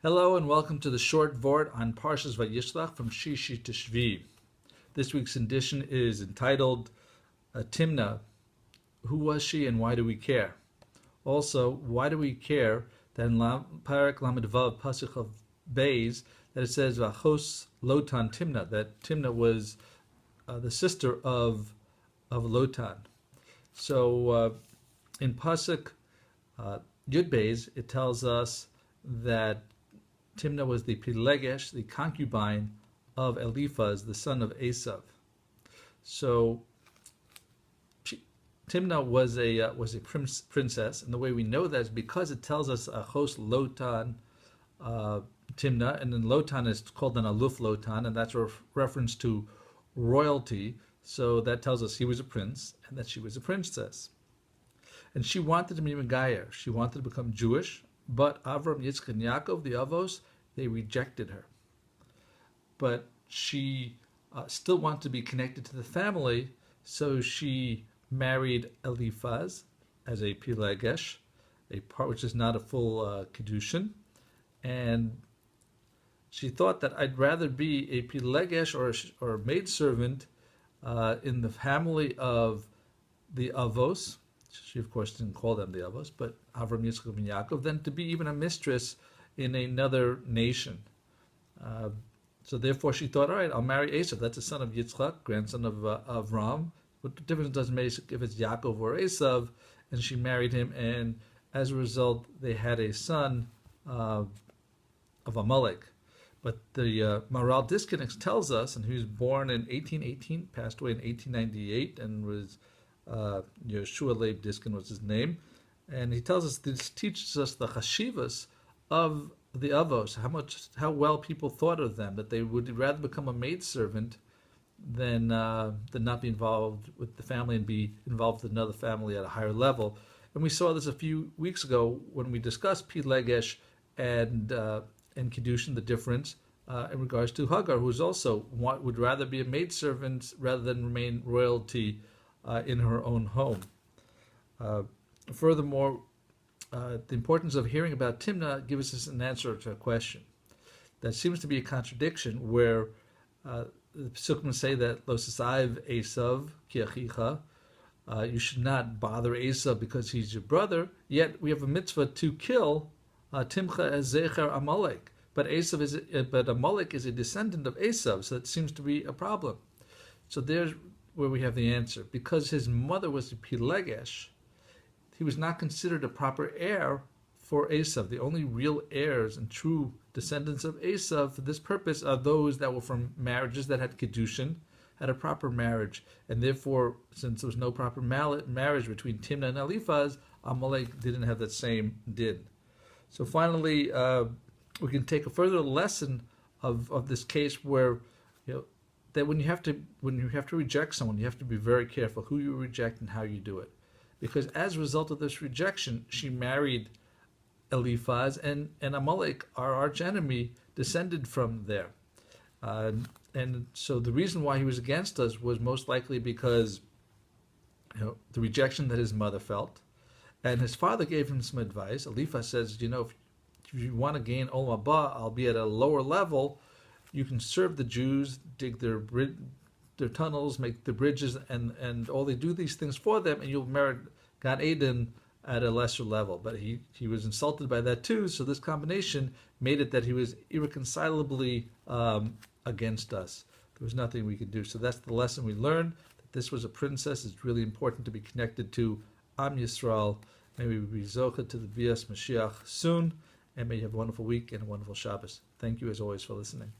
Hello and welcome to the short Vort on Parshas Vayishlach from Shishi to Shvi. This week's edition is entitled Timna. Who was she and why do we care? Also, why do we care that in Parak Lamed Vav Pasuk of Beis that it says Vachos Lotan Timna, that Timna was the sister of Lotan. So in Pasuk Yud Beis it tells us that Timna was the Pilegesh, the concubine of Eliphaz, the son of Esav. So Timna was a princess, and the way we know that is because it tells us Achos Lotan Timna, and then Lotan is called an Aluf Lotan, and that's a reference to royalty. So that tells us he was a prince and that she was a princess. And she wanted to be Megayer. She wanted to become Jewish, but Avram, Yitzchak, and Yaakov, the Avos, they rejected her. But she still wanted to be connected to the family, so she married Eliphaz as a Pilegesh, a part which is not a full Kedushin, and she thought that I'd rather be a Pilegesh or a maidservant in the family of the Avos. She, of course, didn't call them the Avos, but Avram, Yitzchak, and Yaakov, than to be even a mistress in another nation. So therefore she thought, all right, I'll marry Esav. That's the son of Yitzchak, grandson of Avram. What difference does it make if it's Yaakov or Esav? And she married him, and as a result, they had a son of Amalek. But the Maral Disconnects tells us, and he was born in 1818, passed away in 1898, and was Yeshua Leib Diskin was his name. And he tells us this teaches us the chashivas of the Avos, how well people thought of them, that they would rather become a maidservant than not be involved with the family and be involved with another family at a higher level. And we saw this a few weeks ago when we discussed Pilegesh and Kedushin, the difference in regards to Hagar, who also would rather be a maidservant rather than remain royalty in her own home. Furthermore, the importance of hearing about Timna gives us an answer to a question. That seems to be a contradiction where the Psukim say that Lo Sasaiv Esav Ki Achicha, you should not bother Esav because he's your brother, yet we have a mitzvah to kill Timcha as Zecher Amalek. But Amalek is a descendant of Esav, so that seems to be a problem. So there's where we have the answer. Because his mother was a Pilegesh, he was not considered a proper heir for Esav. The only real heirs and true descendants of Esav for this purpose are those that were from marriages that had Kedushin, had a proper marriage. And therefore, since there was no proper marriage between Timna and Eliphaz, Amalek didn't have that same din. So finally, we can take a further lesson of this case where, that when you have to reject someone, you have to be very careful who you reject and how you do it. Because as a result of this rejection, she married Eliphaz, and Amalek, our arch enemy, descended from there. And so the reason why he was against us was most likely because the rejection that his mother felt. And his father gave him some advice. Eliphaz says, if you want to gain Olam Haba, albeit at a lower level, you can serve the Jews, dig their tunnels, make the bridges, and all they do these things for them, and you'll merit Gan Eden at a lesser level. But he was insulted by that too, so this combination made it that he was irreconcilably against us. There was nothing we could do. So that's the lesson we learned, that this was a princess. It's really important to be connected to Am Yisrael. May we be zocha to the Bias Mashiach soon, and may you have a wonderful week and a wonderful Shabbos. Thank you as always for listening.